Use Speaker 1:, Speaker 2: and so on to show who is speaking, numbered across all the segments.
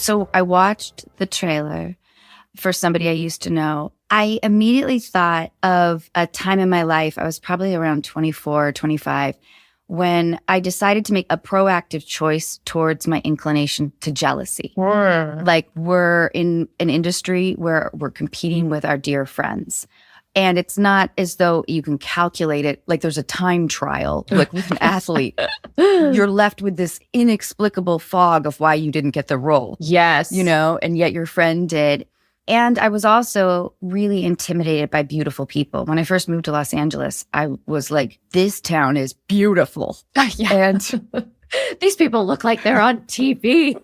Speaker 1: So I watched the trailer for somebody I used to know. I immediately thought of a time in my life, I was probably around 24, 25, when I decided to make a proactive choice towards my inclination to jealousy. Like, we're in an industry where we're competing with our dear friends. And it's not as though you can calculate it like there's a time trial, like with an athlete. You're left with this inexplicable fog of why you didn't get the role.
Speaker 2: Yes.
Speaker 1: You know, and yet your friend did. And I was also really intimidated by beautiful people. When I first moved to Los Angeles, I was like, this town is beautiful. And
Speaker 2: these people look like they're on TV.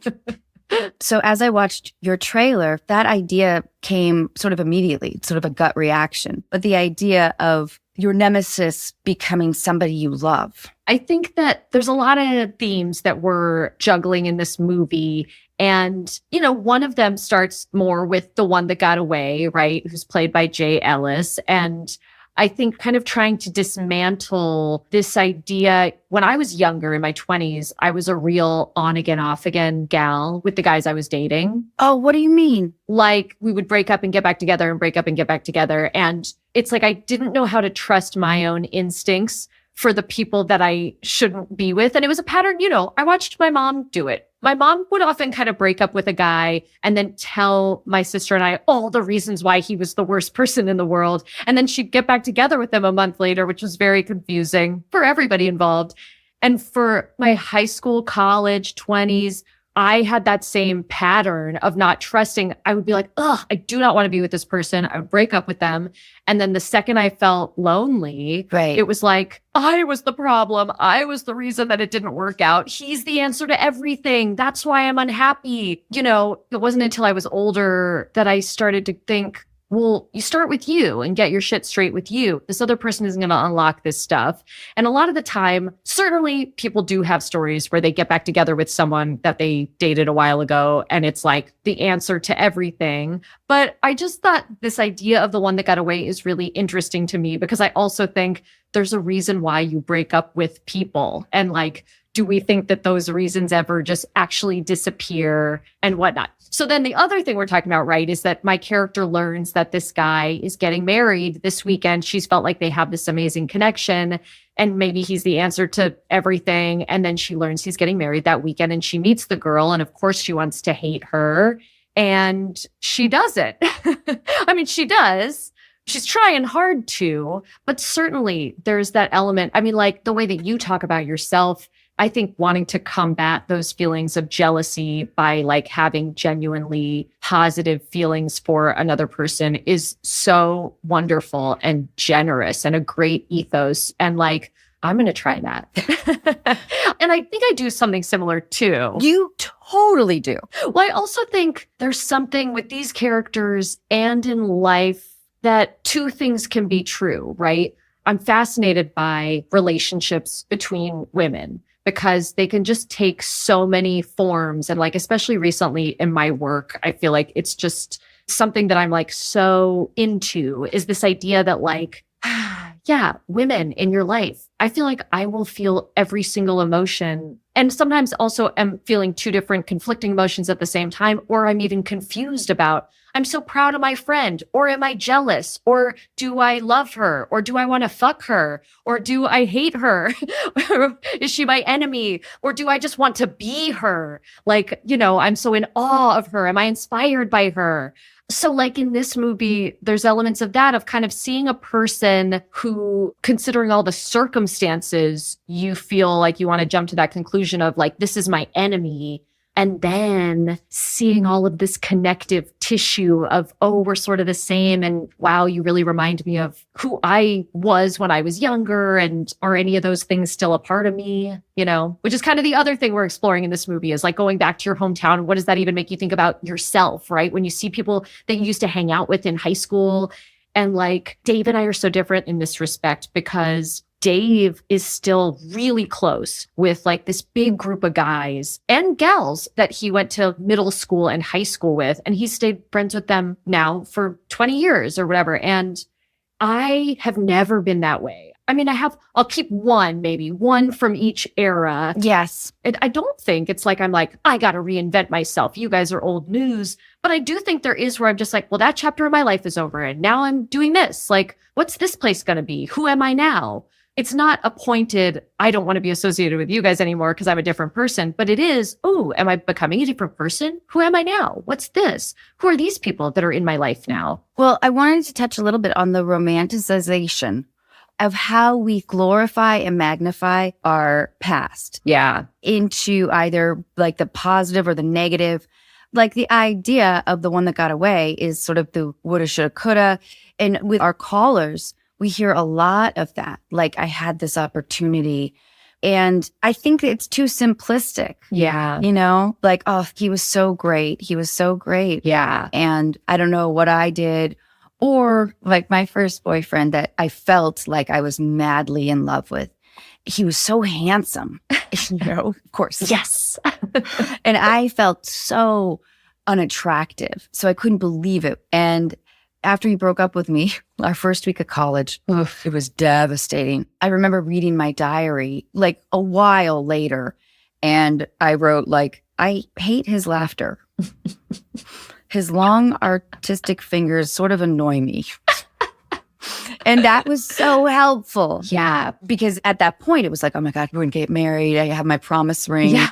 Speaker 1: So as I watched your trailer, that idea came sort of immediately, sort of a gut reaction. But the idea of your nemesis becoming somebody you love.
Speaker 2: I think that there's a lot of themes that we're juggling in this movie. And, you know, one of them starts more with the one that got away, right? Who's played by Jay Ellis. And I think kind of trying to dismantle this idea. When I was younger, in my 20s, I was a real on again, off again gal with the guys I was dating.
Speaker 1: Oh, what do you mean?
Speaker 2: Like, we would break up and get back together and break up and get back together. And it's like I didn't know how to trust my own instincts for the people that I shouldn't be with. And it was a pattern, you know, I watched my mom do it. My mom would often kind of break up with a guy and then tell my sister and I all the reasons why he was the worst person in the world. And then she'd get back together with him a month later, which was very confusing for everybody involved. And for my high school, college, 20s, I had that same pattern of not trusting. I would be like, ugh, I do not want to be with this person. I would break up with them. And then the second I felt lonely, It was like, I was the problem. I was the reason that it didn't work out. He's the answer to everything. That's why I'm unhappy. You know, it wasn't until I was older that I started to think, well, you start with you and get your shit straight with you. This other person isn't going to unlock this stuff. And a lot of the time, certainly people do have stories where they get back together with someone that they dated a while ago and it's like the answer to everything. But I just thought this idea of the one that got away is really interesting to me because I also think there's a reason why you break up with people. And like, do we think that those reasons ever just actually disappear and whatnot? So then the other thing we're talking about, right, is that my character learns that this guy is getting married this weekend. She's felt like they have this amazing connection and maybe he's the answer to everything. And then she learns he's getting married that weekend and she meets the girl. And of course she wants to hate her and she doesn't. I mean, she does. She's trying hard to, but certainly there's that element. I mean, like the way that you talk about yourself, I think wanting to combat those feelings of jealousy by like having genuinely positive feelings for another person is so wonderful and generous and a great ethos. And like, I'm going to try that. And I think I do something similar too.
Speaker 1: You totally do.
Speaker 2: Well, I also think there's something with these characters and in life that two things can be true, right? I'm fascinated by relationships between women because they can just take so many forms. And like, especially recently in my work, I feel like it's just something that I'm like so into is this idea that like, yeah, women in your life, I feel like I will feel every single emotion. And sometimes also am feeling two different conflicting emotions at the same time, or I'm even confused about, I'm so proud of my friend, or am I jealous? Or do I love her? Or do I want to fuck her? Or do I hate her? Is she my enemy? Or do I just want to be her? Like, you know, I'm so in awe of her. Am I inspired by her? So like in this movie, there's elements of that, of kind of seeing a person who, considering all the circumstances, you feel like you want to jump to that conclusion of like, this is my enemy. And then seeing all of this connective tissue of, oh, we're sort of the same. And wow, you really remind me of who I was when I was younger. And are any of those things still a part of me? You know, which is kind of the other thing we're exploring in this movie is like going back to your hometown. What does that even make you think about yourself, right? When you see people that you used to hang out with in high school. And like Dave and I are so different in this respect because Dave is still really close with like this big group of guys and gals that he went to middle school and high school with. And he's stayed friends with them now for 20 years or whatever. And I have never been that way. I'll keep maybe one from each era.
Speaker 1: Yes.
Speaker 2: I don't think it's like I'm like, I got to reinvent myself. You guys are old news. But I do think there is where I'm just like, well, that chapter of my life is over. And now I'm doing this. Like, what's this place going to be? Who am I now? It's not a pointed, I don't want to be associated with you guys anymore because I'm a different person. But it is, oh, am I becoming a different person? Who am I now? What's this? Who are these people that are in my life now?
Speaker 1: Well, I wanted to touch a little bit on the romanticization of how we glorify and magnify our past.
Speaker 2: Yeah.
Speaker 1: Into either like the positive or the negative. Like the idea of the one that got away is sort of the woulda, shoulda, coulda. And with our callers, we hear a lot of that. Like, I had this opportunity. And I think it's too simplistic.
Speaker 2: Yeah.
Speaker 1: You know, like, oh, he was so great. He was so great.
Speaker 2: Yeah.
Speaker 1: And I don't know what I did. Or like my first boyfriend that I felt like I was madly in love with. He was so handsome, you know, of course.
Speaker 2: Yes.
Speaker 1: And I felt so unattractive. So I couldn't believe it. And after he broke up with me, our first week of college, it was devastating. I remember reading my diary like a while later, and I wrote like, I hate his laughter. His long artistic fingers sort of annoy me. And that was so helpful.
Speaker 2: Yeah.
Speaker 1: Because at that point, it was like, oh my God, we're going to get married. I have my promise ring.
Speaker 2: Yeah.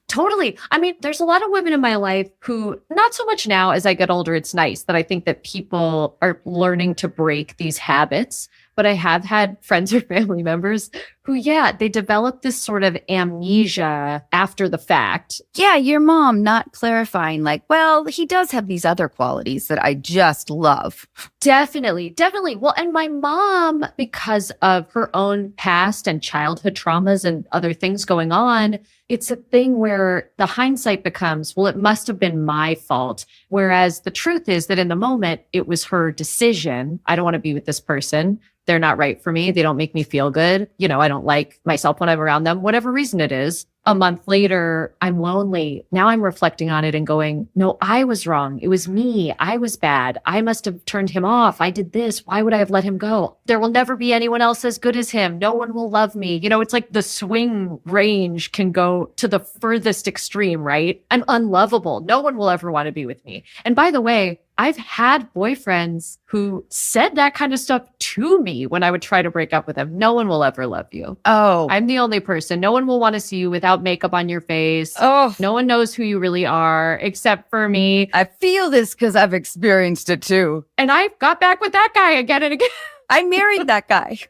Speaker 2: Totally. I mean, there's a lot of women in my life who, not so much now as I get older, it's nice that I think that people are learning to break these habits. But I have had friends or family members who, yeah, they develop this sort of amnesia after the fact.
Speaker 1: Yeah, your mom not clarifying like, well, he does have these other qualities that I just love.
Speaker 2: Definitely. Well, and my mom, because of her own past and childhood traumas and other things going on, it's a thing where the hindsight becomes, well, it must have been my fault. Whereas the truth is that in the moment, it was her decision. I don't want to be with this person. They're not right for me. They don't make me feel good. You know, I don't like myself when I'm around them, whatever reason it is. A month later, I'm lonely. Now I'm reflecting on it and going, no, I was wrong. It was me. I was bad. I must have turned him off. I did this. Why would I have let him go? There will never be anyone else as good as him. No one will love me. You know, it's like the swing range can go to the furthest extreme, right? I'm unlovable. No one will ever want to be with me. And by the way, I've had boyfriends who said that kind of stuff to me when I would try to break up with them. No one will ever love you.
Speaker 1: Oh.
Speaker 2: I'm the only person. No one will want to see you without makeup on your face.
Speaker 1: Oh.
Speaker 2: No one knows who you really are except for me.
Speaker 1: I feel this because I've experienced it too.
Speaker 2: And I got back with that guy again and again.
Speaker 1: I married that guy.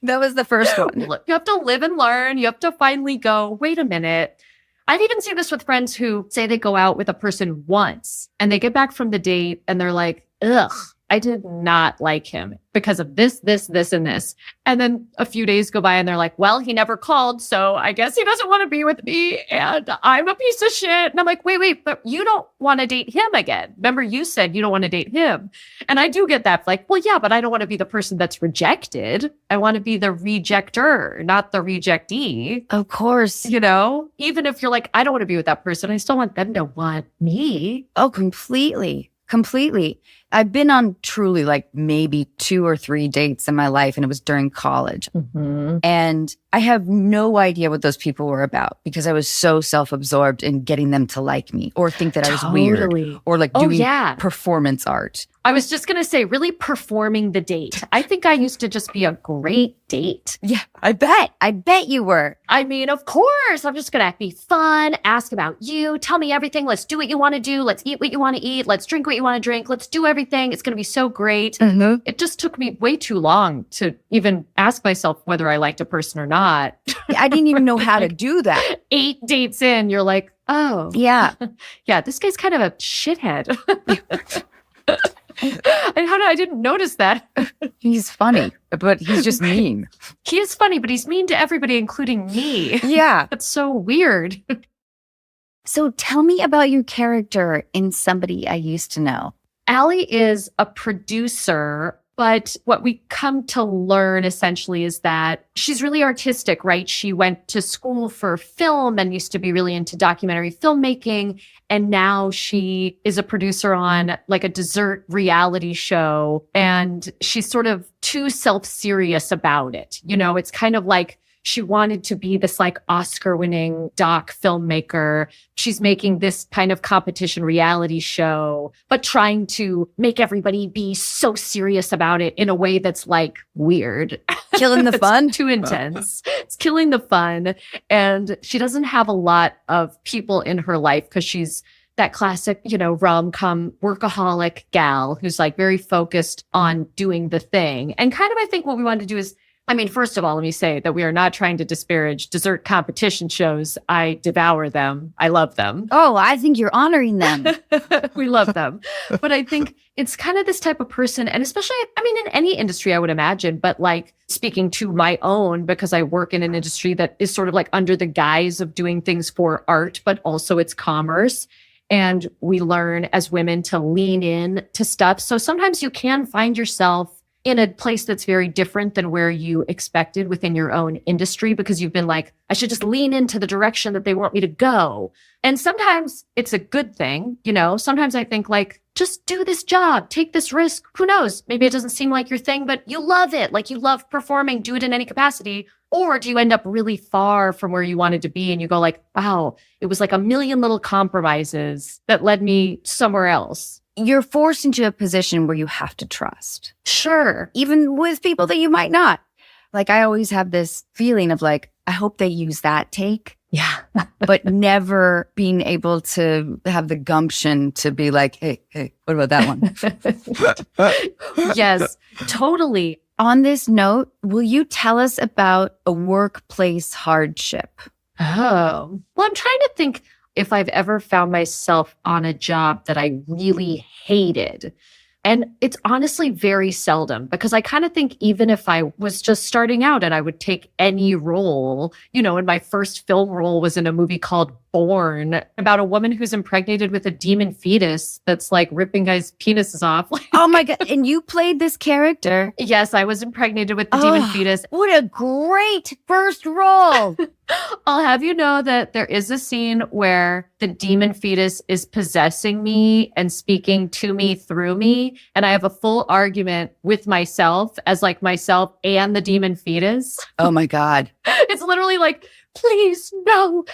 Speaker 1: That was the first one.
Speaker 2: You have to live and learn. You have to finally go, wait a minute. I've even seen this with friends who say they go out with a person once and they get back from the date and they're like, ugh, I did not like him because of this, and this. And then a few days go by and they're like, well, he never called. So I guess he doesn't want to be with me and I'm a piece of shit. And I'm like, wait, but you don't want to date him again. Remember you said you don't want to date him. And I do get that. Like, well, yeah, but I don't want to be the person that's rejected. I want to be the rejecter, not the rejectee.
Speaker 1: Of course.
Speaker 2: You know, even if you're like, I don't want to be with that person, I still want them to want me.
Speaker 1: Oh, completely. I've been on truly like maybe 2 or 3 dates in my life, and it was during college.
Speaker 2: Mm-hmm.
Speaker 1: And I have no idea what those people were about because I was so self-absorbed in getting them to like me or think that I was weird or like doing performance art.
Speaker 2: I was just going to say, really performing the date. I think I used to just be a great date.
Speaker 1: Yeah, I bet you were.
Speaker 2: I mean, of course, I'm just going to be fun, ask about you, tell me everything. Let's do what you want to do. Let's eat what you want to eat. Let's drink what you want to drink. Let's do everything. It's going to be so great.
Speaker 1: Mm-hmm.
Speaker 2: It just took me way too long to even ask myself whether I liked a person or not.
Speaker 1: I didn't even know how to do that.
Speaker 2: 8 dates in, you're like, oh.
Speaker 1: Yeah.
Speaker 2: Yeah, this guy's kind of a shithead. And I didn't notice that.
Speaker 1: He's funny, but he's just mean.
Speaker 2: He is funny, but he's mean to everybody, including me.
Speaker 1: Yeah.
Speaker 2: That's so weird.
Speaker 1: So tell me about your character in Somebody I Used to Know.
Speaker 2: Allie is a producer But what we come to learn essentially is that she's really artistic, right? She went to school for film and used to be really into documentary filmmaking. And now she is a producer on like a dessert reality show. And she's sort of too self-serious about it. You know, it's kind of like she wanted to be this like Oscar-winning doc filmmaker. She's making this kind of competition reality show, but trying to make everybody be so serious about it in a way that's like weird.
Speaker 1: Killing the fun?
Speaker 2: Too intense. It's killing the fun. And she doesn't have a lot of people in her life because she's that classic, you know, rom-com workaholic gal who's like very focused on doing the thing. And kind of, I think what we wanted to do is, I mean, first of all, let me say that we are not trying to disparage dessert competition shows. I devour them. I love them.
Speaker 1: Oh, I think you're honoring them.
Speaker 2: We love them. But I think it's kind of this type of person, and especially, I mean, in any industry, I would imagine, but like speaking to my own, because I work in an industry that is sort of like under the guise of doing things for art, but also it's commerce. And we learn as women to lean in to stuff. So sometimes you can find yourself in a place that's very different than where you expected within your own industry, because you've been like, I should just lean into the direction that they want me to go. And sometimes it's a good thing. You know, sometimes I think like, just do this job, take this risk. Who knows? Maybe it doesn't seem like your thing, but you love it. Like you love performing, do it in any capacity. Or do you end up really far from where you wanted to be and you go like, wow, it was like a million little compromises that led me somewhere else.
Speaker 1: You're forced into a position where you have to trust.
Speaker 2: Sure.
Speaker 1: Even with people that you might not. Like I always have this feeling of like, I hope they use that take.
Speaker 2: Yeah.
Speaker 1: But never being able to have the gumption to be like, hey, what about that
Speaker 2: one? Yes, totally.
Speaker 1: On this note, will you tell us about a workplace hardship?
Speaker 2: Oh, well, I'm trying to think if I've ever found myself on a job that I really hated. And it's honestly very seldom, because I kind of think even if I was just starting out and I would take any role, you know, and my first film role was in a movie called Born about a woman who's impregnated with a demon fetus that's like ripping guys' penises off.
Speaker 1: Oh my God. And you played this character.
Speaker 2: Yes, I was impregnated with the demon fetus.
Speaker 1: What a great first role.
Speaker 2: I'll have you know that there is a scene where the demon fetus is possessing me and speaking to me through me. And I have a full argument with myself as like myself and the demon fetus.
Speaker 1: Oh my God.
Speaker 2: It's literally like, please, no,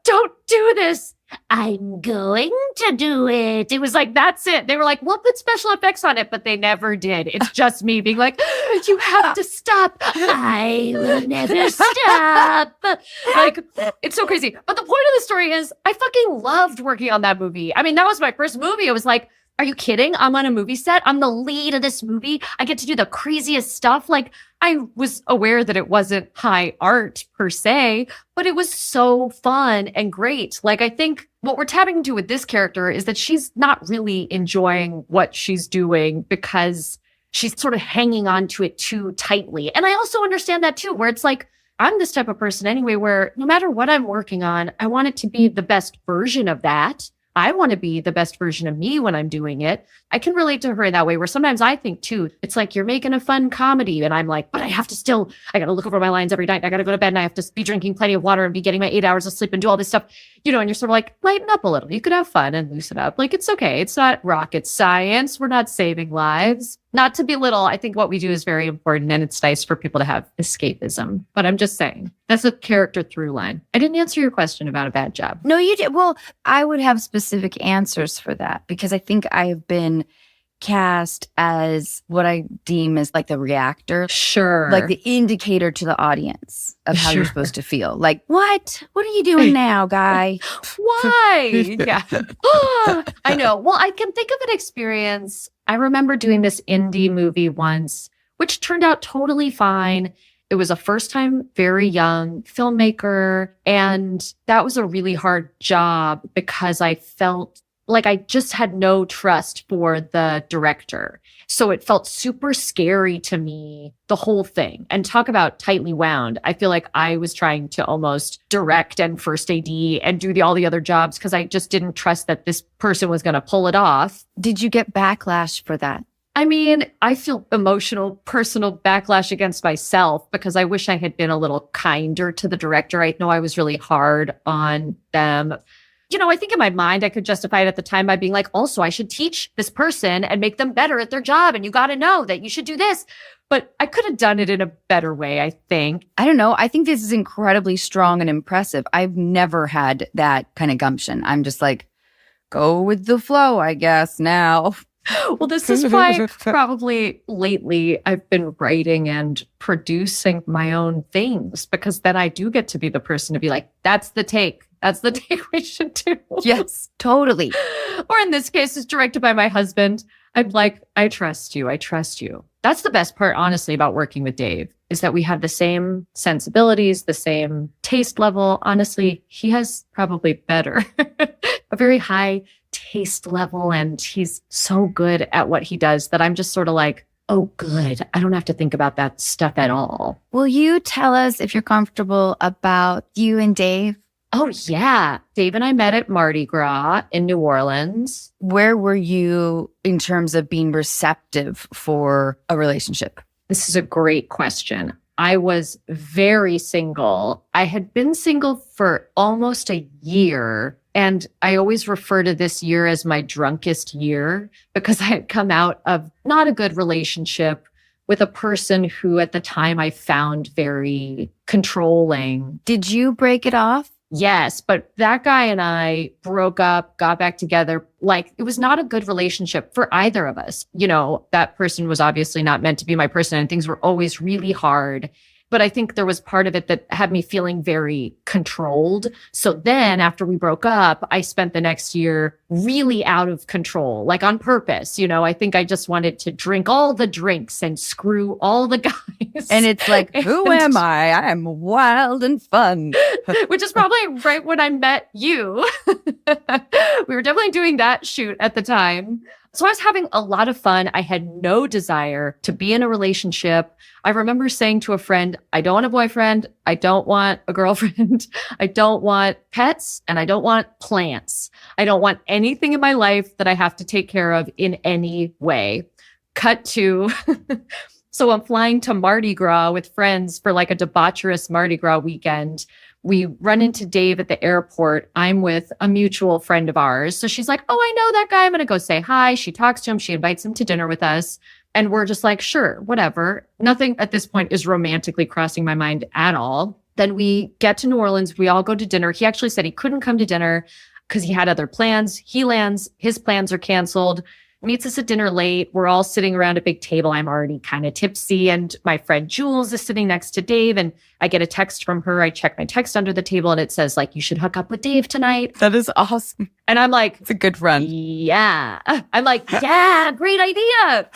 Speaker 2: don't do this. I'm going to do it. It was like, that's it. They were like, we'll put special effects on it, but they never did. It's just me being like, you have to stop. I will never stop. Like, it's so crazy. But the point of the story is I fucking loved working on that movie. I mean, that was my first movie. It was like, are you kidding? I'm on a movie set. I'm the lead of this movie. I get to do the craziest stuff. Like, I was aware that it wasn't high art per se, but it was so fun and great. Like, I think what we're tapping into with this character is that she's not really enjoying what she's doing because she's sort of hanging on to it too tightly. And I also understand that too, where it's like, I'm this type of person anyway, where no matter what I'm working on, I want it to be the best version of that. I want to be the best version of me when I'm doing it. I can relate to her in that way, where sometimes I think too, it's like you're making a fun comedy and I'm like, but I got to look over my lines every night. I got to go to bed and I have to be drinking plenty of water and be getting my 8 hours of sleep and do all this stuff, you know, and you're sort of like, lighten up a little. You could have fun and loosen up. Like, it's okay. It's not rocket science. We're not saving lives. Not to belittle. I think what we do is very important and it's nice for people to have escapism. But I'm just saying, that's a character through line. I didn't answer your question about a bad job.
Speaker 1: No, you did. Well, I would have specific answers for that because I think I have been cast as what I deem as like the reactor.
Speaker 2: Sure.
Speaker 1: Like the indicator to the audience of how you're supposed to feel. Like, what? What are you doing now, guy?
Speaker 2: Why? Yeah. I know. Well, I can think of an experience. I remember doing this indie movie once, which turned out totally fine. It was a first time, very young filmmaker. And that was a really hard job because I felt like I just had no trust for the director. So it felt super scary to me, the whole thing. And talk about tightly wound. I feel like I was trying to almost direct and first AD and do all the other jobs because I just didn't trust that this person was going to pull it off.
Speaker 1: Did you get backlash for that?
Speaker 2: I mean, I feel emotional, personal backlash against myself because I wish I had been a little kinder to the director. I know I was really hard on them. I think in my mind, I could justify it at the time by being like, also, I should teach this person and make them better at their job. And you got to know that you should do this. But I could have done it in a better way, I think.
Speaker 1: I don't know. I think this is incredibly strong and impressive. I've never had that kind of gumption. I'm just like, go with the flow, I guess, now.
Speaker 2: Well, this is why probably lately I've been writing and producing my own things, because then I do get to be the person to be like, that's the take. That's the take we should do.
Speaker 1: Yes, totally.
Speaker 2: Or in this case, it's directed by my husband. I'm like, I trust you. I trust you. That's the best part, honestly, about working with Dave, is that we have the same sensibilities, the same taste level. Honestly, he has probably better, a very high taste level. And he's so good at what he does that I'm just sort of like, oh, good. I don't have to think about that stuff at all.
Speaker 1: Will you tell us, if you're comfortable, about you and Dave?
Speaker 2: Oh, yeah. Dave and I met at Mardi Gras in New Orleans.
Speaker 1: Where were you in terms of being receptive for a relationship?
Speaker 2: This is a great question. I was very single. I had been single for almost a year. And I always refer to this year as my drunkest year because I had come out of not a good relationship with a person who at the time I found very controlling.
Speaker 1: Did you break it off?
Speaker 2: Yes, but that guy and I broke up, got back together. Like, it was not a good relationship for either of us. That person was obviously not meant to be my person, and things were always really hard. But I think there was part of it that had me feeling very controlled. So then after we broke up, I spent the next year really out of control, like on purpose. I think I just wanted to drink all the drinks and screw all the guys.
Speaker 1: And it's like, who am I? I am wild and fun.
Speaker 2: Which is probably right when I met you. We were definitely doing that shoot at the time. So I was having a lot of fun. I had no desire to be in a relationship. I remember saying to a friend, I don't want a boyfriend. I don't want a girlfriend. I don't want pets, and I don't want plants. I don't want anything in my life that I have to take care of in any way. Cut to, so I'm flying to Mardi Gras with friends for like a debaucherous Mardi Gras weekend. We run into Dave at the airport. I'm with a mutual friend of ours. So she's like, oh, I know that guy. I'm going to go say hi. She talks to him. She invites him to dinner with us. And we're just like, sure, whatever. Nothing at this point is romantically crossing my mind at all. Then we get to New Orleans. We all go to dinner. He actually said he couldn't come to dinner because he had other plans. He lands. His plans are canceled. Meets us at dinner late. We're all sitting around a big table. I'm already kind of tipsy. And my friend Jules is sitting next to Dave. And I get a text from her. I check my text under the table and it says, like, you should hook up with Dave tonight.
Speaker 1: That is awesome.
Speaker 2: And I'm like,
Speaker 1: it's a good run.
Speaker 2: Yeah. I'm like, yeah, great idea.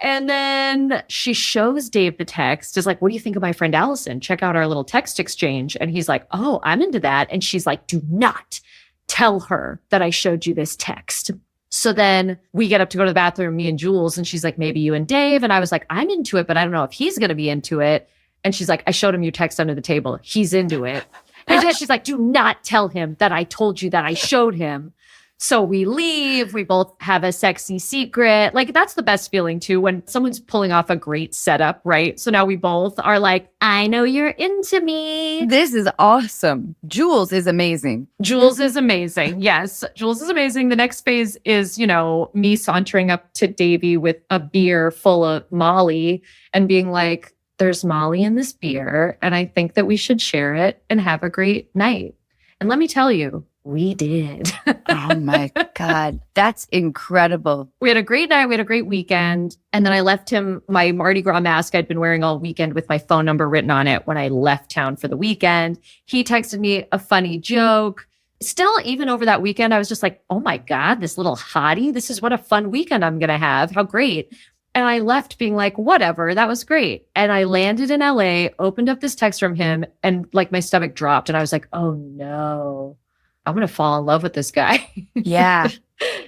Speaker 2: And then she shows Dave the text. Is like, what do you think of my friend Alison? Check out our little text exchange. And he's like, oh, I'm into that. And she's like, do not tell her that I showed you this text. So then we get up to go to the bathroom, me and Jules, and she's like, maybe you and Dave. And I was like, I'm into it, but I don't know if he's going to be into it. And she's like, I showed him your text under the table. He's into it. And then she's like, do not tell him that I told you that I showed him. So we leave. We both have a sexy secret. Like, that's the best feeling too, when someone's pulling off a great setup, right? So now we both are like, I know you're into me.
Speaker 1: This is awesome. Jules is amazing.
Speaker 2: Jules is amazing. Yes, Jules is amazing. The next phase is, me sauntering up to Davey with a beer full of Molly and being like, there's Molly in this beer, and I think that we should share it and have a great night. And let me tell you, we did.
Speaker 1: Oh my God. That's incredible.
Speaker 2: We had a great night. We had a great weekend. And then I left him my Mardi Gras mask I'd been wearing all weekend with my phone number written on it when I left town for the weekend. He texted me a funny joke. Still, even over that weekend, I was just like, oh my God, this little hottie. This is what a fun weekend I'm going to have. How great. And I left being like, whatever, that was great. And I landed in LA, opened up this text from him, and like my stomach dropped. And I was like, oh no. I'm going to fall in love with this guy.
Speaker 1: Yeah.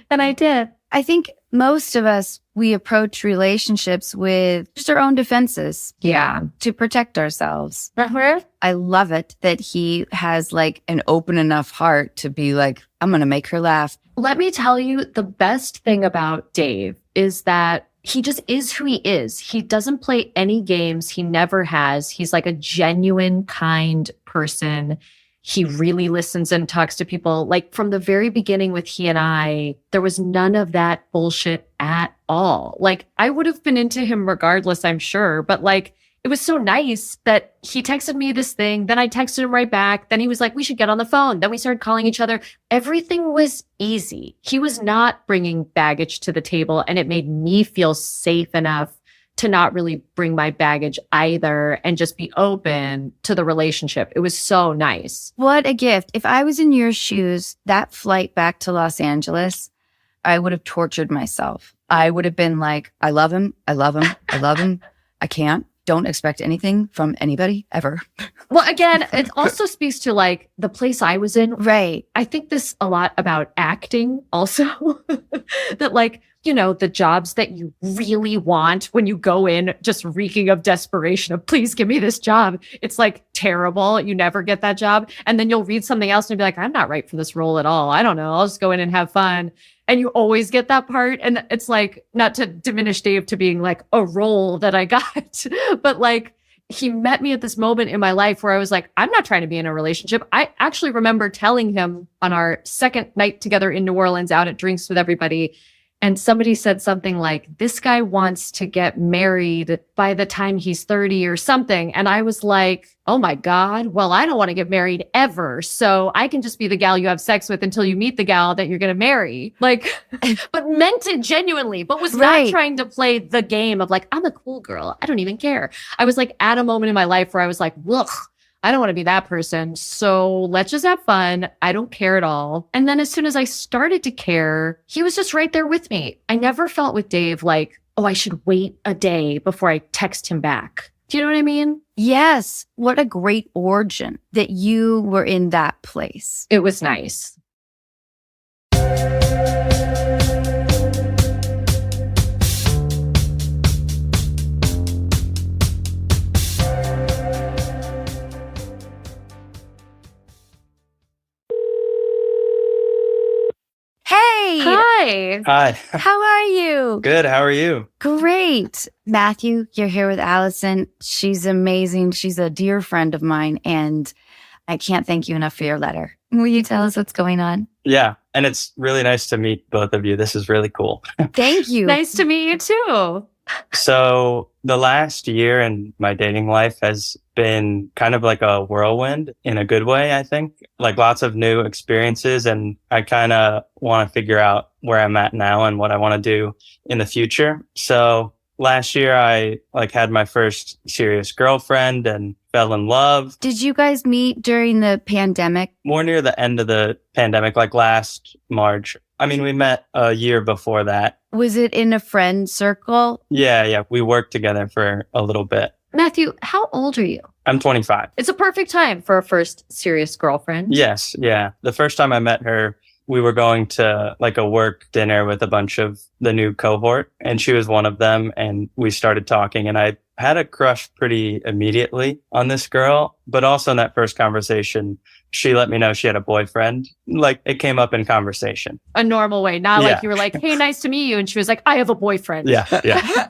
Speaker 2: And I did.
Speaker 1: I think most of us, we approach relationships with just our own defenses.
Speaker 2: Yeah.
Speaker 1: To protect ourselves.
Speaker 2: Uh-huh.
Speaker 1: I love it that he has like an open enough heart to be like, I'm going to make her laugh.
Speaker 2: Let me tell you, the best thing about Dave is that he just is who he is. He doesn't play any games. He never has. He's like a genuine, kind person. He really listens and talks to people. Like from the very beginning with he and I, there was none of that bullshit at all. Like I would have been into him regardless, I'm sure. But like, it was so nice that he texted me this thing. Then I texted him right back. Then he was like, we should get on the phone. Then we started calling each other. Everything was easy. He was not bringing baggage to the table. And it made me feel safe enough to not really bring my baggage either and just be open to the relationship. It was so nice.
Speaker 1: What a gift. If I was in your shoes, that flight back to Los Angeles, I would have tortured myself. I would have been like, I love him. I love him. I love him. I can't. Don't expect anything from anybody ever.
Speaker 2: Well, again, it also speaks to like the place I was in.
Speaker 1: Right.
Speaker 2: I think this a lot about acting also, that like, you know, the jobs that you really want when you go in just reeking of desperation of please give me this job. It's like terrible. You never get that job. And then you'll read something else and be like, I'm not right for this role at all. I don't know. I'll just go in and have fun. And you always get that part. And it's like, not to diminish Dave to being like a role that I got, but like he met me at this moment in my life where I was like, I'm not trying to be in a relationship. I actually remember telling him on our second night together in New Orleans out at drinks with everybody. And somebody said something like, this guy wants to get married by the time he's 30 or something. And I was like, oh my God, well, I don't want to get married ever. So I can just be the gal you have sex with until you meet the gal that you're going to marry. Like, but meant it genuinely, but was not trying to play the game of like, I'm a cool girl. I don't even care. I was like at a moment in my life where I was like, ugh. I don't want to be that person. So let's just have fun. I don't care at all. And then as soon as I started to care, he was just right there with me. I never felt with Dave like, oh, I should wait a day before I text him back. Do you know what I mean?
Speaker 1: Yes. What a great origin that you were in that place.
Speaker 2: It was nice.
Speaker 1: Hey!
Speaker 2: Hi.
Speaker 3: Hi.
Speaker 1: How are you?
Speaker 3: Good. How are you?
Speaker 1: Great. Matthew, you're here with Alison. She's amazing. She's a dear friend of mine, and I can't thank you enough for your letter. Will you tell us what's going on?
Speaker 3: Yeah. And it's really nice to meet both of you. This is really cool.
Speaker 1: Thank you.
Speaker 2: Nice to meet you too.
Speaker 3: So the last year in my dating life has been kind of like a whirlwind in a good way, I think. Like lots of new experiences, and I kind of want to figure out where I'm at now and what I want to do in the future. So last year I like had my first serious girlfriend and fell in love.
Speaker 1: Did you guys meet during the pandemic?
Speaker 3: More near the end of the pandemic, like last March. I mean, we met a year before that.
Speaker 1: Was it in a friend circle?
Speaker 3: Yeah. We worked together for a little bit.
Speaker 2: Matthew, how old are you?
Speaker 3: I'm 25.
Speaker 2: It's a perfect time for a first serious girlfriend.
Speaker 3: Yes. Yeah. The first time I met her, we were going to like a work dinner with a bunch of the new cohort, and she was one of them. And we started talking, and I had a crush pretty immediately on this girl. But also in that first conversation, she let me know she had a boyfriend. Like it came up in conversation.
Speaker 2: A normal way, not like you were like, hey, nice to meet you. And she was like, I have a boyfriend.
Speaker 3: Yeah.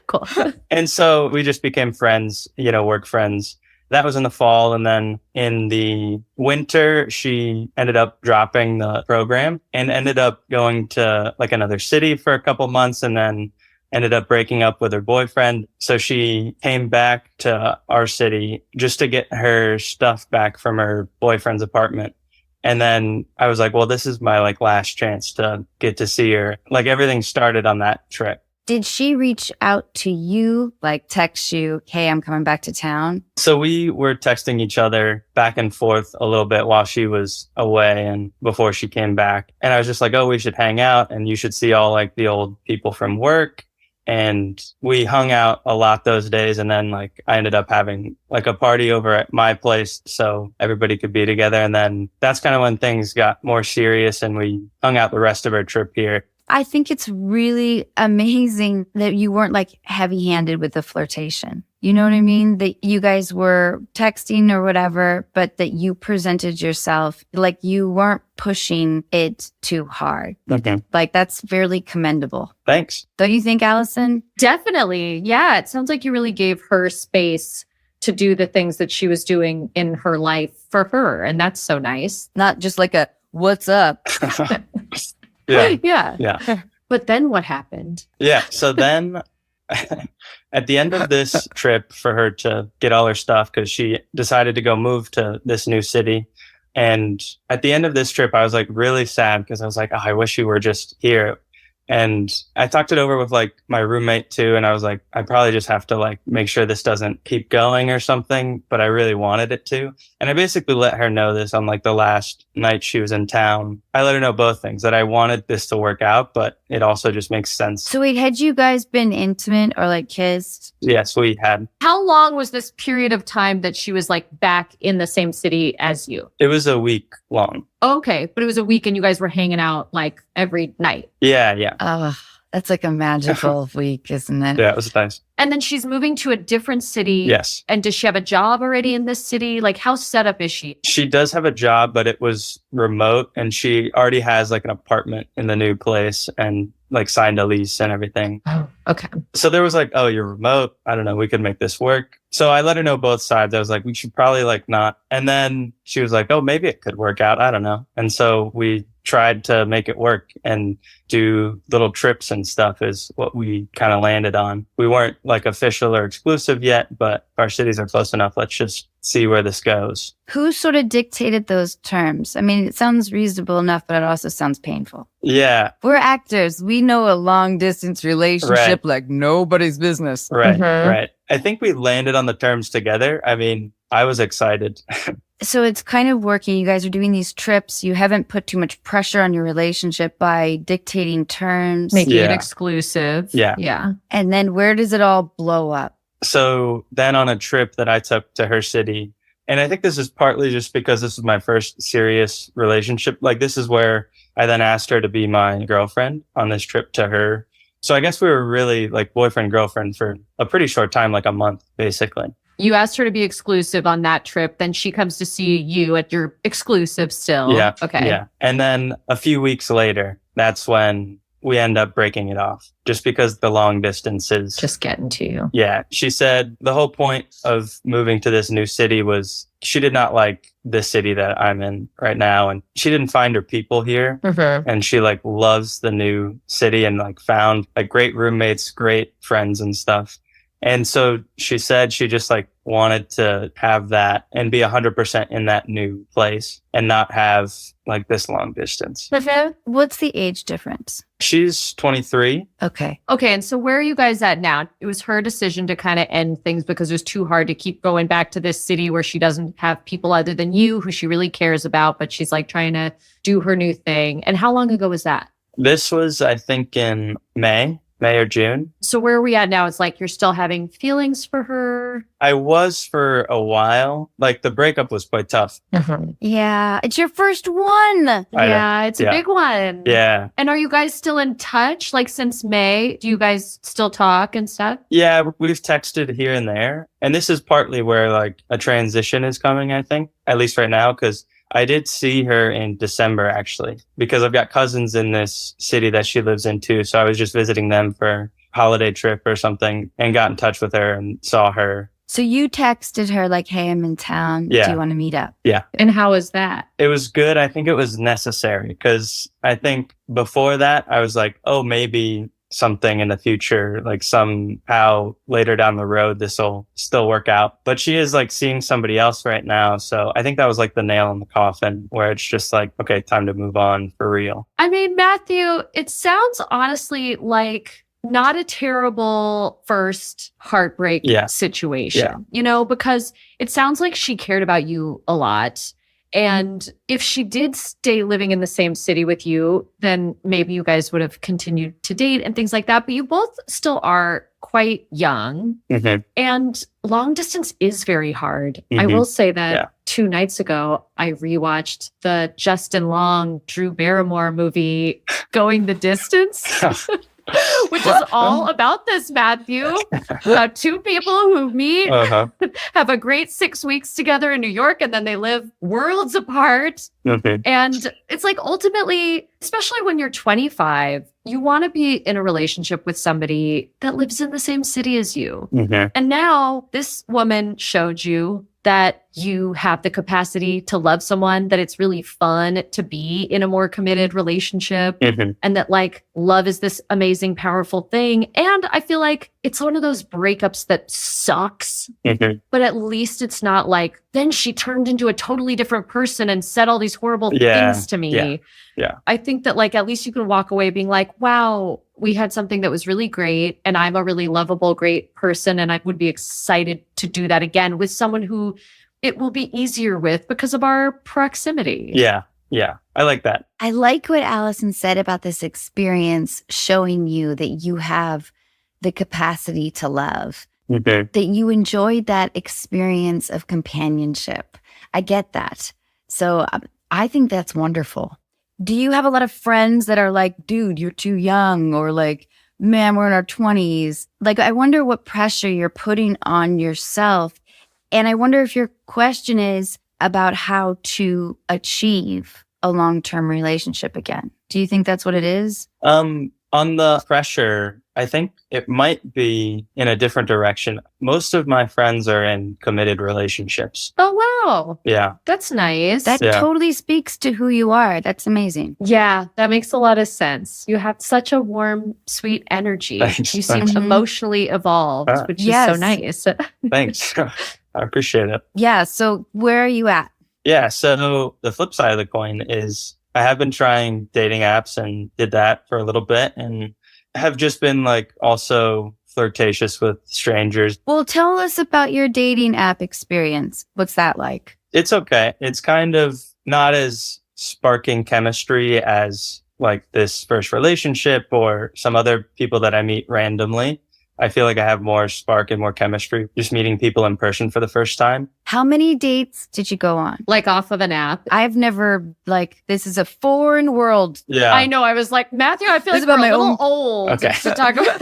Speaker 2: Cool.
Speaker 3: And so we just became friends, work friends. That was in the fall. And then in the winter, she ended up dropping the program and ended up going to like another city for a couple months, and then ended up breaking up with her boyfriend. So she came back to our city just to get her stuff back from her boyfriend's apartment. And then I was like, well, this is my like last chance to get to see her. Like everything started on that trip.
Speaker 1: Did she reach out to you, like text you, hey, I'm coming back to town?
Speaker 3: So we were texting each other back and forth a little bit while she was away and before she came back. And I was just like, oh, we should hang out and you should see all like the old people from work. And we hung out a lot those days. And then like I ended up having like a party over at my place so everybody could be together. And then that's kind of when things got more serious and we hung out the rest of our trip here.
Speaker 1: I think it's really amazing that you weren't like heavy-handed with the flirtation. You know what I mean? That you guys were texting or whatever, but that you presented yourself like you weren't pushing it too hard.
Speaker 3: Okay.
Speaker 1: Like that's fairly commendable.
Speaker 3: Thanks.
Speaker 1: Don't you think, Alison?
Speaker 2: Definitely. Yeah. It sounds like you really gave her space to do the things that she was doing in her life for her. And that's so nice.
Speaker 1: Not just like a, what's up?
Speaker 3: Yeah.
Speaker 2: Yeah.
Speaker 3: Yeah.
Speaker 2: But then what happened?
Speaker 3: Yeah. So then at the end of this trip for her to get all her stuff, because she decided to go move to this new city. And at the end of this trip, I was like really sad because I was like, oh, I wish you were just here. And I talked it over with like my roommate too. And I was like, I probably just have to like make sure this doesn't keep going or something. But I really wanted it to. And I basically let her know this on like the last night she was in town. I let her know both things, that I wanted this to work out, but it also just makes sense.
Speaker 1: So wait, had you guys been intimate or like kissed?
Speaker 3: Yes, we had.
Speaker 2: How long was this period of time that she was like back in the same city as you?
Speaker 3: It was a week long.
Speaker 2: Okay. But it was a week and you guys were hanging out like every night.
Speaker 3: Yeah, yeah.
Speaker 1: Oh, that's like a magical week, isn't it?
Speaker 3: Yeah, it was nice.
Speaker 2: And then she's moving to a different city.
Speaker 3: Yes.
Speaker 2: And does she have a job already in this city? Like how set up is she?
Speaker 3: She does have a job, but it was remote, and she already has like an apartment in the new place and like signed a lease and everything.
Speaker 2: Oh, okay.
Speaker 3: So there was like, oh, you're remote. I don't know. We could make this work. So I let her know both sides. I was like, we should probably like not. And then she was like, oh, maybe it could work out. I don't know. And so we tried to make it work and do little trips and stuff is what we kind of landed on. We weren't like official or exclusive yet, but our cities are close enough. Let's just see where this goes.
Speaker 1: Who sort of dictated those terms? I mean, it sounds reasonable enough, but it also sounds painful.
Speaker 3: Yeah.
Speaker 1: We're actors. We know a long distance relationship like nobody's business.
Speaker 3: Right.
Speaker 2: Mhm.
Speaker 3: Right. I think we landed on the terms together. I mean, I was excited.
Speaker 1: So it's kind of working. You guys are doing these trips. You haven't put too much pressure on your relationship by dictating terms.
Speaker 2: Making it
Speaker 3: Yeah.
Speaker 2: exclusive.
Speaker 3: Yeah.
Speaker 2: Yeah.
Speaker 1: And then where does it all blow up?
Speaker 3: So then on a trip that I took to her city, and I think this is partly just because this was my first serious relationship. Like this is where I then asked her to be my girlfriend on this trip to her. So I guess we were really like boyfriend, girlfriend for a pretty short time, like a month, basically.
Speaker 2: You asked her to be exclusive on that trip. Then she comes to see you at your exclusive still.
Speaker 3: Yeah.
Speaker 2: Okay.
Speaker 3: Yeah. And then a few weeks later, that's when we end up breaking it off just because the long distance is
Speaker 2: Just getting to you.
Speaker 3: Yeah. She said the whole point of moving to this new city was she did not like this city that I'm in right now. And she didn't find her people here.
Speaker 2: Mm-hmm.
Speaker 3: And she like loves the new city and like found like great roommates, great friends and stuff. And so she said she just like wanted to have that and be 100% in that new place and not have like this long distance.
Speaker 1: What's the age difference?
Speaker 3: She's 23.
Speaker 1: Okay.
Speaker 2: Okay. And so where are you guys at now? It was her decision to kind of end things because it was too hard to keep going back to this city where she doesn't have people other than you who she really cares about, but she's like trying to do her new thing. And how long ago was that?
Speaker 3: This was, I think, in May or June.
Speaker 2: So where are we at now? It's like you're still having feelings for her.
Speaker 3: I was for a while. Like the breakup was quite tough.
Speaker 1: Yeah. It's your first one.
Speaker 3: I know.
Speaker 2: Yeah, it's a
Speaker 3: Yeah.
Speaker 2: big one.
Speaker 3: Yeah.
Speaker 2: And are you guys still in touch? Like since May, do you guys still talk and stuff?
Speaker 3: Yeah, we've texted here and there. And this is partly where like a transition is coming, I think, at least right now, because I did see her in December, actually, because I've got cousins in this city that she lives in too. So I was just visiting them for a holiday trip or something and got in touch with her and saw her.
Speaker 1: So you texted her like, hey, I'm in town.
Speaker 3: Yeah.
Speaker 1: Do you want to meet up?
Speaker 2: And how is that?
Speaker 3: It was good. I think it was necessary because I think before that, I was like, oh, maybe something in the future, like somehow later down the road, this will still work out. But she is like seeing somebody else right now. So I think that was like the nail in the coffin where it's just like, okay, time to move on for real.
Speaker 2: I mean, Matthew, it sounds honestly like not a terrible first heartbreak
Speaker 3: Yeah.
Speaker 2: situation,
Speaker 3: Yeah.
Speaker 2: you know, because it sounds like she cared about you a lot. And if she did stay living in the same city with you, then maybe you guys would have continued to date and things like that. But you both still are quite young.
Speaker 3: Mm-hmm.
Speaker 2: And long distance is very hard. I
Speaker 3: Mhm.
Speaker 2: will say that
Speaker 3: Yeah.
Speaker 2: 2 nights ago, I rewatched the Justin Long, Drew Barrymore movie, Going the Distance. Which is all about this, Matthew. About two people who meet, have a great 6 weeks together in New York, and then they live worlds apart.
Speaker 3: Okay.
Speaker 2: And it's like ultimately, especially when you're 25, you want to be in a relationship with somebody that lives in the same city as you. And now this woman showed you that you have the capacity to love someone, that it's really fun to be in a more committed relationship, and that like love is this amazing, powerful thing. And I feel like it's one of those breakups that sucks, but at least it's not like, then she turned into a totally different person and said all these horrible things to me.
Speaker 3: Yeah.
Speaker 2: I think that like, at least you can walk away being like, wow, we had something that was really great, and I'm a really lovable, great person, and I would be excited to do that again with someone who it will be easier with because of our proximity.
Speaker 3: Yeah. I like that.
Speaker 1: I like what Alison said about this experience showing you that you have the capacity to love, that you enjoyed that experience of companionship. I get that. So I think that's wonderful. Do you have a lot of friends that are like, dude, you're too young, or like, man, we're in our 20s? Like, I wonder what pressure you're putting on yourself. And I wonder if your question is about how to achieve a long-term relationship again. Do you think that's what it is?
Speaker 3: On the pressure, I think it might be in a different direction. Most of my friends are in committed relationships.
Speaker 2: Oh, wow.
Speaker 3: Yeah.
Speaker 2: That's nice.
Speaker 1: That totally speaks to who you are. That's amazing.
Speaker 2: Yeah, that makes a lot of sense. You have such a warm, sweet energy.
Speaker 3: Thanks.
Speaker 2: You seem emotionally evolved, which is so nice.
Speaker 3: Thanks. I appreciate it.
Speaker 1: Yeah. So where are you at?
Speaker 3: Yeah. So the flip side of the coin is I have been trying dating apps and did that for a little bit, and have just been like also flirtatious with strangers.
Speaker 1: Well, tell us about your dating app experience. What's that like?
Speaker 3: It's okay. It's kind of not as sparking chemistry as like this first relationship or some other people that I meet randomly. I feel like I have more spark and more chemistry just meeting people in person for the first time.
Speaker 1: How many dates did you go on?
Speaker 2: Like off of an app?
Speaker 1: I've never, like, this is a foreign world.
Speaker 3: Yeah.
Speaker 2: I know. I was like, Matthew, I feel
Speaker 1: This
Speaker 2: like
Speaker 1: is about
Speaker 2: we're a
Speaker 1: my
Speaker 2: little
Speaker 1: own-
Speaker 2: old
Speaker 3: Okay.
Speaker 2: to talk about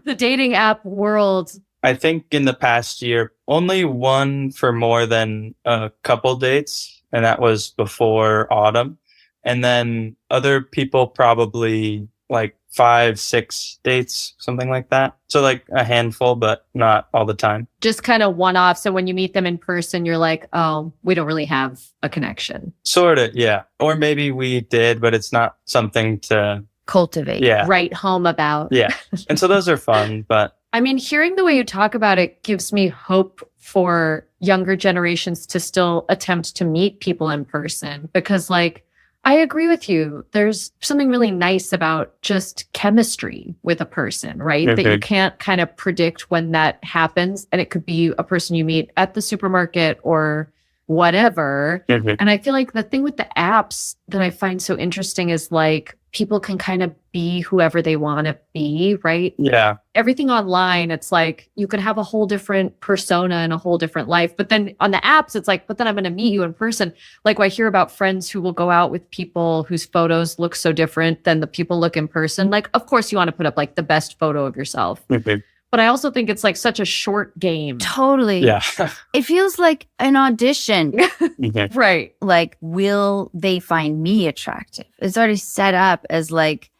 Speaker 2: the dating app world.
Speaker 3: I think in the past year, only one for more than a couple dates, and that was before autumn. And then other people probably like 5, 6 dates, something like that. So like a handful, but not all the time.
Speaker 2: Just kind of one-off. So when you meet them in person, you're like, oh, we don't really have a connection.
Speaker 3: Sort of, yeah. Or maybe we did, but it's not something to
Speaker 1: Cultivate.
Speaker 2: Write home about.
Speaker 3: Yeah. And so those are fun, but
Speaker 2: I mean, hearing the way you talk about it gives me hope for younger generations to still attempt to meet people in person, because like, I agree with you. There's something really nice about just chemistry with a person, right? That you can't kind of predict when that happens. And it could be a person you meet at the supermarket or whatever. And I feel like the thing with the apps that I find so interesting is like people can kind of be whoever they want to be, right?
Speaker 3: yeah.
Speaker 2: Everything online, it's like you could have a whole different persona and a whole different life. But then on the apps, it's like, but then I'm going to meet you in person. Like I hear about friends who will go out with people whose photos look so different than the people look in person. Like, of course, you want to put up like the best photo of yourself. But I also think it's like such a short game.
Speaker 1: Totally.
Speaker 3: Yeah.
Speaker 1: It feels like an audition.
Speaker 2: Right.
Speaker 1: Like, will they find me attractive? It's already set up as like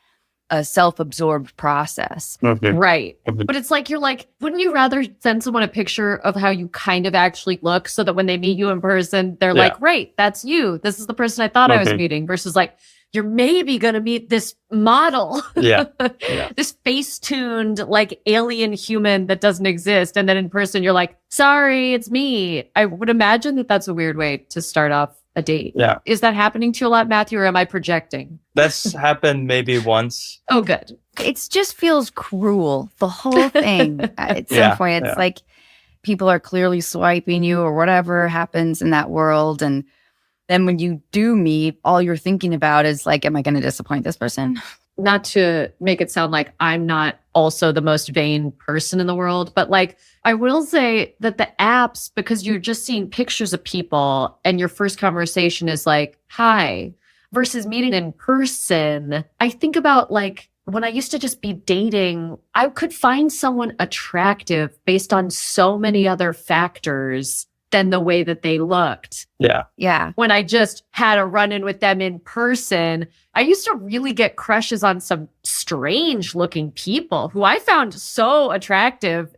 Speaker 1: a self-absorbed process.
Speaker 2: Right. But it's like, you're like, wouldn't you rather send someone a picture of how you kind of actually look so that when they meet you in person, they're like, right, that's you. This is the person I thought I was meeting, versus like, you're maybe going to meet this model, this face-tuned like alien human that doesn't exist. And then in person, you're like, sorry, it's me. I would imagine that that's a weird way to start off a date.
Speaker 3: Yeah.
Speaker 2: Is that happening to you a lot, Matthew, or am I projecting?
Speaker 3: That's happened maybe once.
Speaker 2: Oh, good.
Speaker 1: It just feels cruel, the whole thing. At some point, it's like people are clearly swiping you or whatever happens in that world. And then when you do meet, all you're thinking about is like, am I going to disappoint this person?
Speaker 2: Not to make it sound like I'm not also the most vain person in the world, but like, I will say that the apps, because you're just seeing pictures of people and your first conversation is like, hi, versus meeting in person, I think about like when I used to just be dating, I could find someone attractive based on so many other factors than the way that they looked.
Speaker 3: Yeah.
Speaker 1: Yeah.
Speaker 2: When I just had a run-in with them in person, I used to really get crushes on some strange looking people who I found so attractive,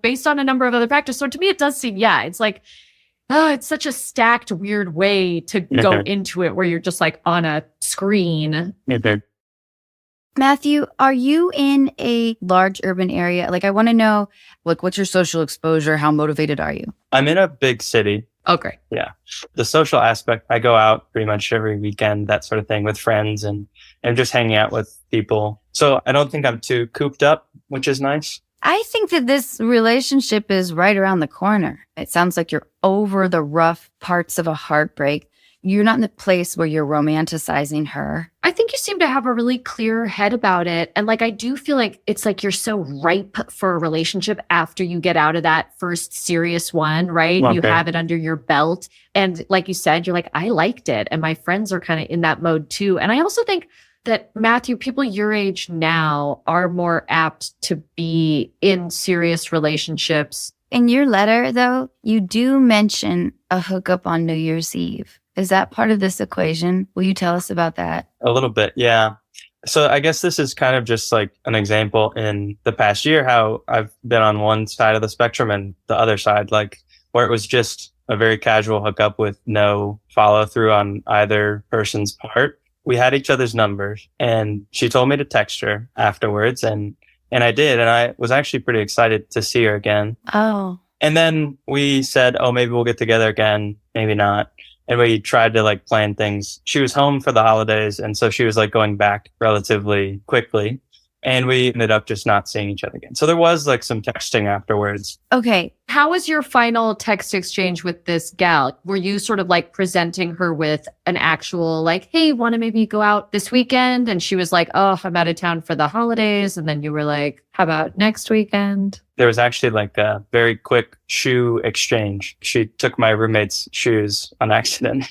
Speaker 2: based on a number of other factors. So to me, it does seem, it's like, oh, it's such a stacked, weird way to go into it where you're just like on a screen.
Speaker 1: Matthew, are you in a large urban area? Like, I want to know, like, what's your social exposure? How motivated are you?
Speaker 3: I'm in a big city.
Speaker 2: Oh, great.
Speaker 3: Yeah. The social aspect, I go out pretty much every weekend, that sort of thing, with friends and just hanging out with people. So I don't think I'm too cooped up, which is nice.
Speaker 1: I think that this relationship is right around the corner. It sounds like you're over the rough parts of a heartbreak. You're not in the place where you're romanticizing her.
Speaker 2: I think you seem to have a really clear head about it. And like, I do feel like it's like you're so ripe for a relationship after you get out of that first serious one, right?
Speaker 3: Okay.
Speaker 2: You have it under your belt. And like you said, you're like, I liked it. And my friends are kind of in that mode too. And I also think that, Matthew, people your age now are more apt to be in serious relationships.
Speaker 1: In your letter, though, you do mention a hookup on New Year's Eve. Is that part of this equation? Will you tell us about that?
Speaker 3: A little bit, yeah. So I guess this is kind of just like an example in the past year how I've been on one side of the spectrum and the other side, like where it was just a very casual hookup with no follow through on either person's part. We had each other's numbers and she told me to text her afterwards and I did. And I was actually pretty excited to see her again.
Speaker 1: Oh.
Speaker 3: And then we said, oh, maybe we'll get together again. Maybe not. And we tried to like plan things. She was home for the holidays. And so she was like going back relatively quickly. And we ended up just not seeing each other again. So there was like some texting afterwards.
Speaker 1: Okay.
Speaker 2: How was your final text exchange with this gal? Were you sort of like presenting her with an actual like, hey, want to maybe go out this weekend? And she was like, oh, I'm out of town for the holidays. And then you were like, how about next weekend?
Speaker 3: There was actually like a very quick shoe exchange. She took my roommate's shoes on accident.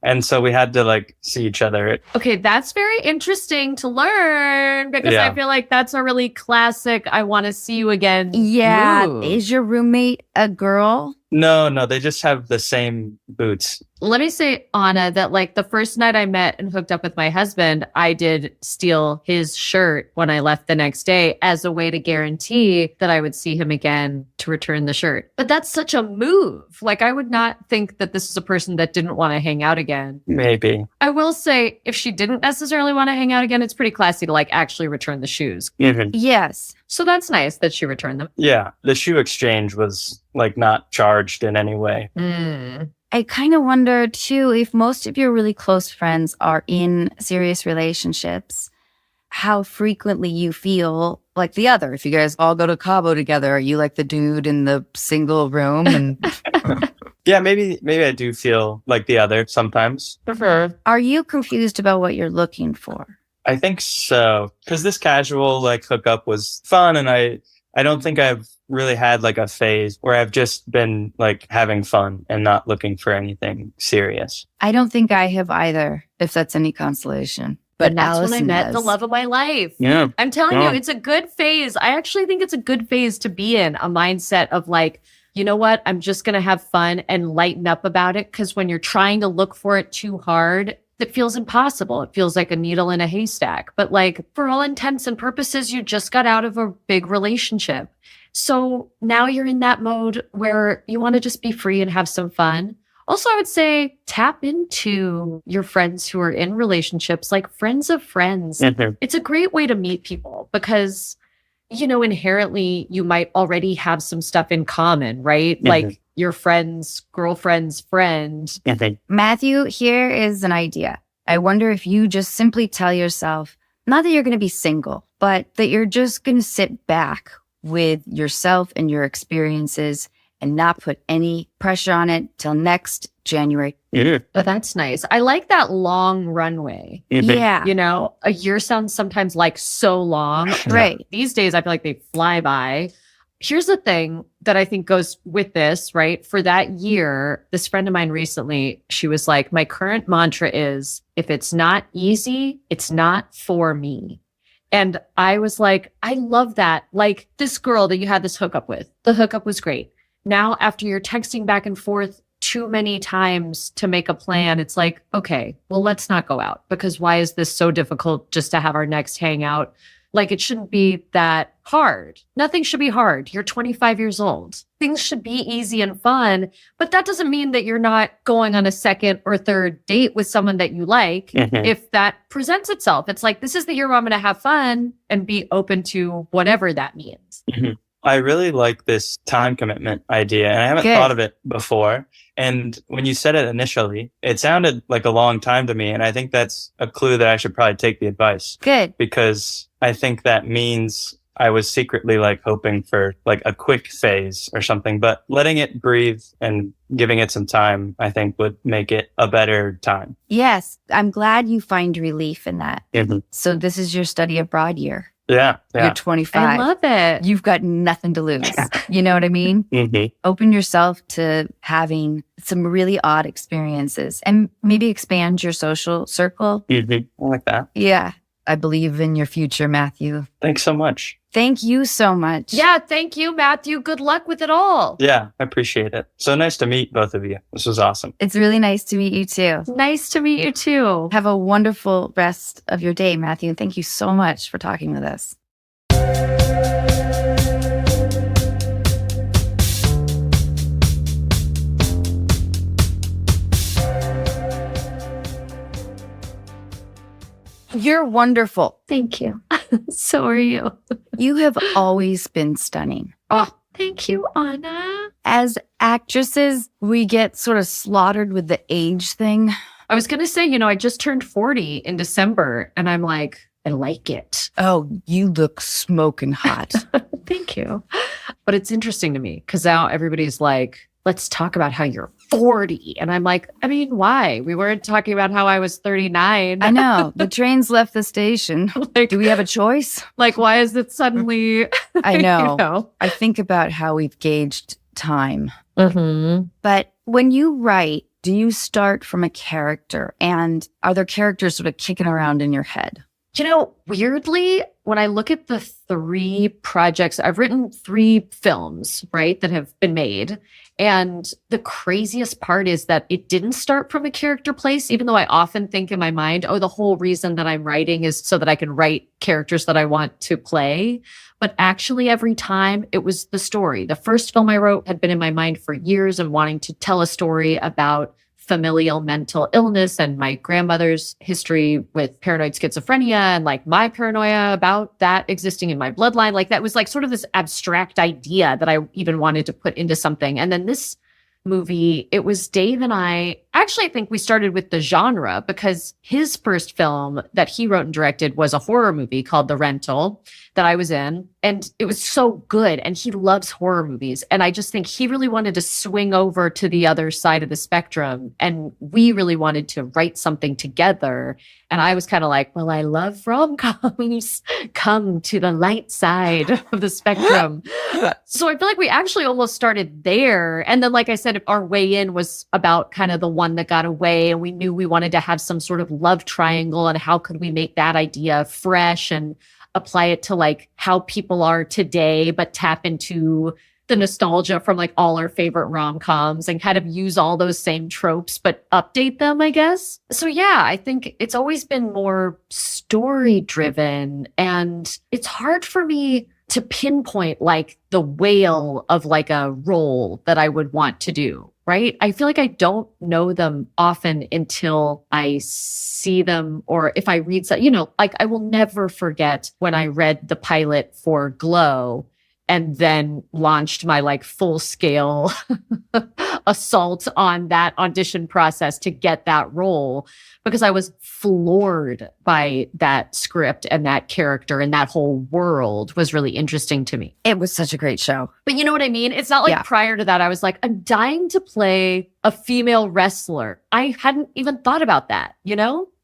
Speaker 3: And so we had to like see each other.
Speaker 2: Okay, that's very interesting to learn because
Speaker 3: Yeah.
Speaker 2: I feel like that's a really classic, I want to see you again.
Speaker 1: Yeah.
Speaker 2: move.
Speaker 1: Is your roommate a girl?
Speaker 3: No, they just have the same boots.
Speaker 2: Let me say, Anna, that like the first night I met and hooked up with my husband, I did steal his shirt when I left the next day as a way to guarantee that I would see him again to return the shirt. But that's such a move. Like, I would not think that this is a person that didn't want to hang out again.
Speaker 3: Maybe.
Speaker 2: I will say, if she didn't necessarily want to hang out again, it's pretty classy to like actually return the shoes.
Speaker 3: Even.
Speaker 1: Yes.
Speaker 2: So that's nice that she returned them.
Speaker 3: Yeah. The shoe exchange was like not charged in any way.
Speaker 1: I kind of wonder too, if most of your really close friends are in serious relationships, how frequently you feel like the other. If you guys all go to Cabo together, are you like the dude in the single room? And
Speaker 3: Yeah, maybe I do feel like the other sometimes.
Speaker 1: are you confused about what you're looking for?
Speaker 3: I think so. Because this casual like hookup was fun, and I don't think I've really had like a phase where I've just been like having fun and not looking for anything serious.
Speaker 1: I don't think I have either, if that's any consolation. But
Speaker 2: And that's when I
Speaker 1: Alison
Speaker 2: met
Speaker 1: has.
Speaker 2: the love of my life.
Speaker 3: Yeah.
Speaker 2: I'm telling
Speaker 3: Yeah.
Speaker 2: you, it's a good phase. I actually think it's a good phase to be in, a mindset of like, you know what? I'm just going to have fun and lighten up about it. Because when you're trying to look for it too hard, it feels impossible. It feels like a needle in a haystack. But like, for all intents and purposes, you just got out of a big relationship. So now you're in that mode where you want to just be free and have some fun. Also, I would say tap into your friends who are in relationships, like friends of friends. It's a great way to meet people because, you know, inherently you might already have some stuff in common, right? Like your friend's girlfriend's friend.
Speaker 1: Matthew, here is an idea. I wonder if you just simply tell yourself, not that you're going to be single, but that you're just going to sit back with yourself and your experiences and not put any pressure on it till next January.
Speaker 2: But that's nice. I like that long runway.
Speaker 1: Yeah.
Speaker 2: You know, a year sounds sometimes like so long.
Speaker 1: Right.
Speaker 2: These days, I feel like they fly by. Here's the thing that I think goes with this, right? For that year, this friend of mine recently, she was like, my current mantra is, if it's not easy, it's not for me. And I was like, I love that. Like this girl that you had this hookup with, the hookup was great. Now, after you're texting back and forth too many times to make a plan, it's like, okay, well, let's not go out, because why is this so difficult just to have our next hangout? Like, it shouldn't be that hard. Nothing should be hard. You're 25 years old. Things should be easy and fun, but that doesn't mean that you're not going on a second or third date with someone that you like. If that presents itself, it's like, this is the year where I'm going to have fun and be open to whatever that means.
Speaker 3: I really like this time commitment idea, and I haven't thought of it before. And when you said it initially, it sounded like a long time to me. And I think that's a clue that I should probably take the advice.
Speaker 1: Good.
Speaker 3: Because I think that means I was secretly like hoping for like a quick phase or something, but letting it breathe and giving it some time, I think would make it a better time.
Speaker 1: Yes. I'm glad you find relief in that. So this is your study abroad year.
Speaker 3: Yeah.
Speaker 1: You're 25.
Speaker 2: I love it.
Speaker 1: You've got nothing to lose. You know what I mean? Open yourself to having some really odd experiences and maybe expand your social circle.
Speaker 3: I like that.
Speaker 1: Yeah. I believe in your future, Matthew.
Speaker 3: Thanks so much.
Speaker 1: Thank you so much.
Speaker 2: Yeah, thank you, Matthew. Good luck with it all.
Speaker 3: Yeah, I appreciate it. So nice to meet both of you. This was awesome.
Speaker 1: It's really nice to meet you too.
Speaker 2: Nice to meet you too.
Speaker 1: Have a wonderful rest of your day, Matthew. And thank you so much for talking with us. You're wonderful.
Speaker 2: Thank you. So are you.
Speaker 1: You have always been stunning.
Speaker 2: Oh, thank you, Anna.
Speaker 1: As actresses, we get sort of slaughtered with the age thing.
Speaker 2: I was going to say, I just turned 40 in December, and I'm like, I like it.
Speaker 1: Oh, you look smoking hot.
Speaker 2: Thank you. But it's interesting to me because now everybody's like, let's talk about how you're 40. And I'm like, I mean, why? We weren't talking about how I was 39.
Speaker 1: I know. The train's left the station.
Speaker 2: Like,
Speaker 1: do we have a choice?
Speaker 2: Like, why is it suddenly?
Speaker 1: I know. I think about how we've gauged time. But when you write, do you start from a character? And are there characters sort of kicking around in your head?
Speaker 2: Weirdly, when I look at the 3 projects, I've written 3 films, right, that have been made. And the craziest part is that it didn't start from a character place, even though I often think in my mind, the whole reason that I'm writing is so that I can write characters that I want to play. But actually, every time it was the story. The first film I wrote had been in my mind for years and wanting to tell a story about familial mental illness and my grandmother's history with paranoid schizophrenia and like my paranoia about that existing in my bloodline. Like that was like sort of this abstract idea that I even wanted to put into something. And then this movie, it was Dave and I think we started with the genre because his first film that he wrote and directed was a horror movie called The Rental that I was in. And it was so good. And he loves horror movies. And I just think he really wanted to swing over to the other side of the spectrum. And we really wanted to write something together. And I was kind of like, well, I love rom-coms. Come to the light side of the spectrum. So I feel like we actually almost started there. And then, like I said, our way in was about kind of the one that got away. And we knew we wanted to have some sort of love triangle. And how could we make that idea fresh and apply it to like how people are today, but tap into the nostalgia from like all our favorite rom-coms and kind of use all those same tropes, but update them, I guess. So yeah, I think it's always been more story driven, and it's hard for me to pinpoint like the whale of like a role that I would want to do. Right? I feel like I don't know them often until I see them, or if I read some, like I will never forget when I read the pilot for Glow and then launched my like full scale assault on that audition process to get that role, because I was floored by that script and that character, and that whole world was really interesting to me.
Speaker 1: It was such a great show.
Speaker 2: But you know what I mean? It's not like prior to that, I was like, I'm dying to play a female wrestler. I hadn't even thought about that,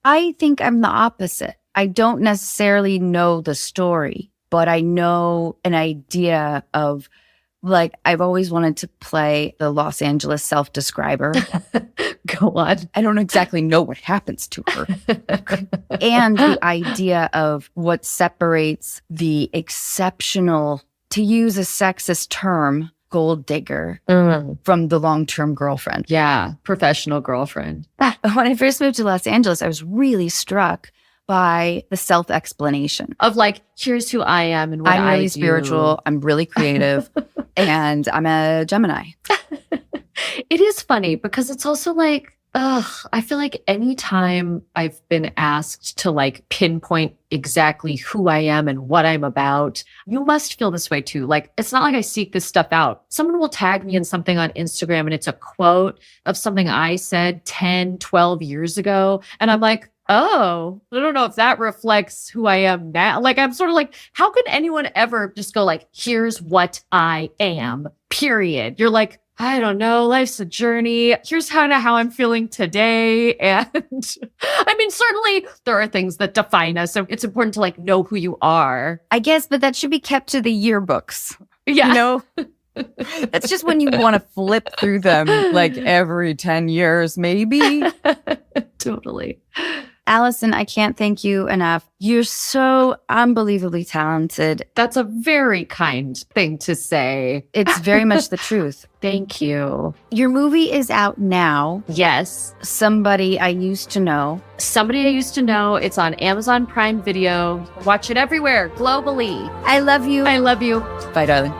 Speaker 1: I think I'm the opposite. I don't necessarily know the story, but I know an idea of Like, I've always wanted to play the Los Angeles self-describer.
Speaker 2: Go on.
Speaker 1: I don't exactly know what happens to her. And the idea of what separates the exceptional, to use a sexist term, gold digger from the long-term girlfriend.
Speaker 2: Yeah, professional girlfriend.
Speaker 1: When I first moved to Los Angeles, I was really struck by the self-explanation
Speaker 2: of like, here's who I am and what
Speaker 1: I'm really
Speaker 2: do.
Speaker 1: spiritual, I'm really creative, and I'm a Gemini.
Speaker 2: It is funny because it's also like, I feel like anytime I've been asked to like pinpoint exactly who I am and what I'm about, you must feel this way too. Like, it's not like I seek this stuff out. Someone will tag me in something on Instagram and it's a quote of something I said 10, 12 years ago. And I'm like, oh, I don't know if that reflects who I am now. Like, I'm sort of like, how could anyone ever just go like, here's what I am, period. You're like, I don't know, life's a journey. Here's kind of how I'm feeling today. And I mean, certainly there are things that define us. So it's important to like know who you are.
Speaker 1: I guess, but that should be kept to the yearbooks.
Speaker 2: Yeah.
Speaker 1: You know? That's just when you want to flip through them like every 10 years, maybe.
Speaker 2: Totally.
Speaker 1: Alison, I can't thank you enough. You're so unbelievably talented.
Speaker 2: That's a very kind thing to say.
Speaker 1: It's very much the truth.
Speaker 2: Thank you.
Speaker 1: Your movie is out now.
Speaker 2: Yes.
Speaker 1: Somebody I Used to Know.
Speaker 2: Somebody I Used to Know. It's on Amazon Prime Video. Watch it everywhere, globally.
Speaker 1: I love you.
Speaker 2: I love you.
Speaker 1: Bye, darling.